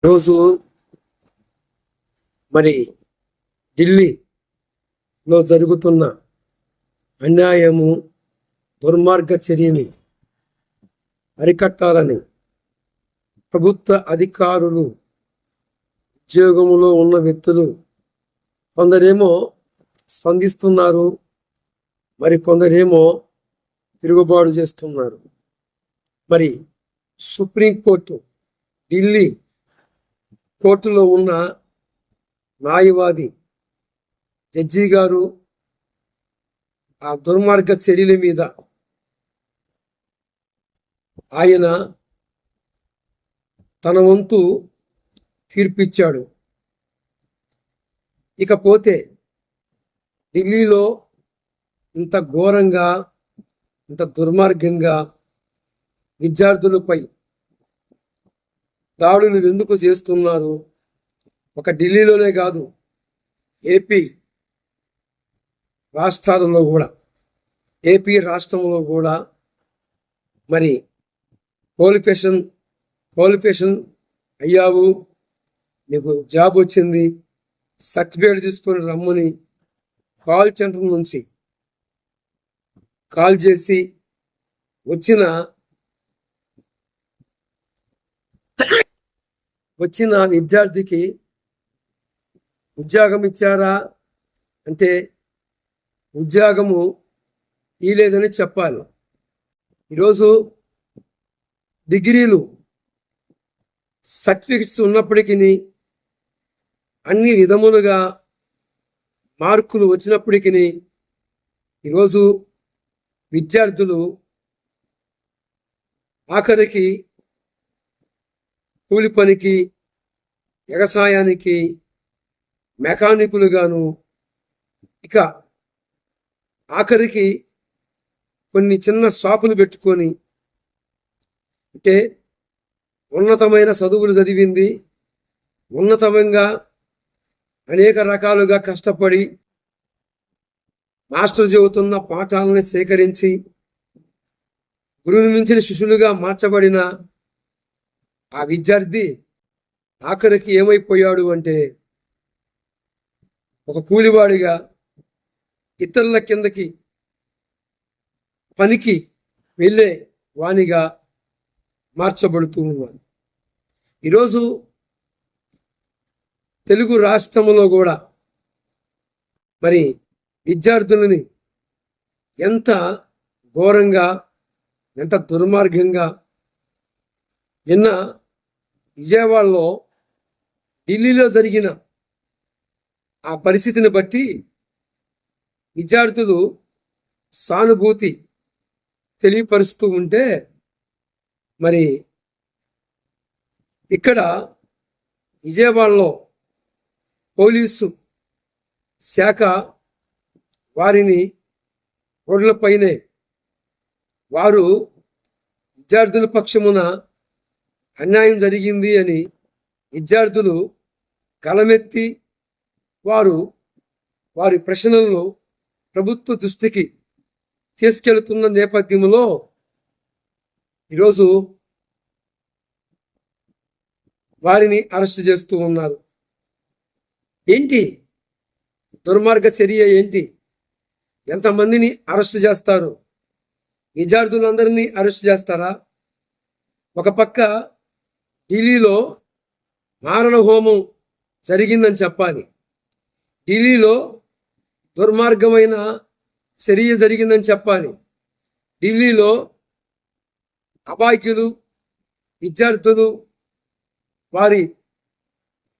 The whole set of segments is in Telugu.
రోజు మరి ఢిల్లీలో జరుగుతున్న అన్యాయము దుర్మార్గ చర్యని అరికట్టాలని ప్రభుత్వ అధికారులు, ఉద్యోగంలో ఉన్న వ్యక్తులు కొందరేమో స్పందిస్తున్నారు, మరి కొందరేమో తిరుగుబాటు చేస్తున్నారు. మరి సుప్రీంకోర్టు ఢిల్లీ కోర్టులో ఉన్న న్యాయవాది జడ్జి గారు ఆ దుర్మార్గ చర్యల మీద ఆయన తన వంతు తీర్పిచ్చాడు. ఇకపోతే ఢిల్లీలో ఇంత ఘోరంగా, ఇంత దుర్మార్గంగా విద్యార్థులపై దాడులు ఎందుకు చేస్తున్నారు? ఒక ఢిల్లీలోనే కాదు, ఏపీ రాష్ట్రంలో కూడా మరి క్వాలిఫికేషన్ అయ్యావు, నీకు జాబ్ వచ్చింది, సర్టిఫికేట్ తీసుకొని రమ్మని కాల్ సెంటర్ నుంచి కాల్ చేసి వచ్చిన విద్యార్థికి ఉద్యోగం ఇచ్చారా అంటే ఉద్యోగము ఇలేదని చెప్పాలి. ఈరోజు డిగ్రీలు సర్టిఫికెట్స్ ఉన్నప్పటికీ, అన్ని విధములుగా మార్కులు వచ్చినప్పటికీ ఈరోజు విద్యార్థులు ఆఖరికి కూలి పనికి, వ్యవసాయానికి, మెకానికులుగాను, ఇక ఆఖరికి కొన్ని చిన్న షాపులు పెట్టుకొని, అంటే ఉన్నతమైన చదువులు చదివింది, ఉన్నతంగా అనేక రకాలుగా కష్టపడి మాస్టర్ చెబుతున్న పాఠాలను సేకరించి గురువుని మించిన శిష్యులుగా మార్చబడిన ఆ విద్యార్థి ఆఖరికి ఏమైపోయాడు అంటే ఒక కూలివాడిగా, ఇతరుల కిందకి పనికి వెళ్ళే వానిగా మార్చబడుతూ ఉన్నాడు. ఈరోజు తెలుగు రాష్ట్రంలో కూడా మరి విద్యార్థులని ఎంత ఘోరంగా, ఎంత దుర్మార్గంగా, నిన్న విజయవాడలో ఢిల్లీలో జరిగిన ఆ పరిస్థితిని బట్టి విద్యార్థులు సానుభూతి తెలియపరుస్తూ ఉంటే, మరి ఇక్కడ విజయవాడలో పోలీసు శాఖ వారిని రోడ్లపైనే వారు విద్యార్థుల పక్షమున అన్యాయం జరిగింది అని విద్యార్థులు గలమెత్తి వారి ప్రశ్నలను ప్రభుత్వ దృష్టికి తీసుకెళ్తున్న నేపథ్యంలో ఈరోజు వారిని అరెస్ట్ చేస్తూ ఉన్నారు. ఏంటి దుర్మార్గ చర్య? ఏంటి? ఎంతమందిని అరెస్ట్ చేస్తారు? విద్యార్థులందరినీ అరెస్ట్ చేస్తారా? ఒక పక్క ఢిల్లీలో మారణ హోమం జరిగిందని చెప్పాలి, ఢిల్లీలో దుర్మార్గమైన చర్య జరిగిందని చెప్పాలి, ఢిల్లీలో అబాయికులు విద్యార్థులు వారి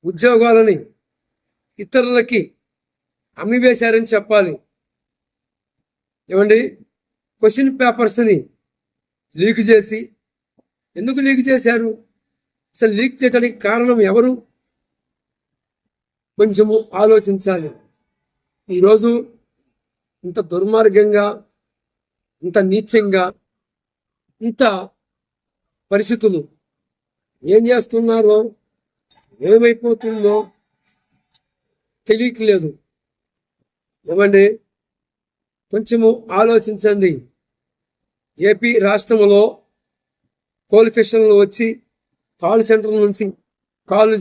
ఉద్యోగాలని ఇతరులకి అమ్మివేశారని చెప్పాలి. ఏమండి, క్వశ్చన్ పేపర్స్ని లీక్ చేసి, ఎందుకు లీక్ చేశారు? అసలు లీక్ చేయడానికి కారణం ఎవరు? కొంచెము ఆలోచించాలి. ఈరోజు ఇంత దుర్మార్గంగా, ఇంత నీచంగా, ఇంత పరిస్థితులు ఏం చేస్తున్నారో, ఏమైపోతుందో తెలియట్లేదు. ఏమండి, కొంచెము ఆలోచించండి. ఏపీ రాష్ట్రంలో క్వాలిఫికేషన్లు వచ్చి కాల్ సెంటర్ నుంచి కాళ్ళు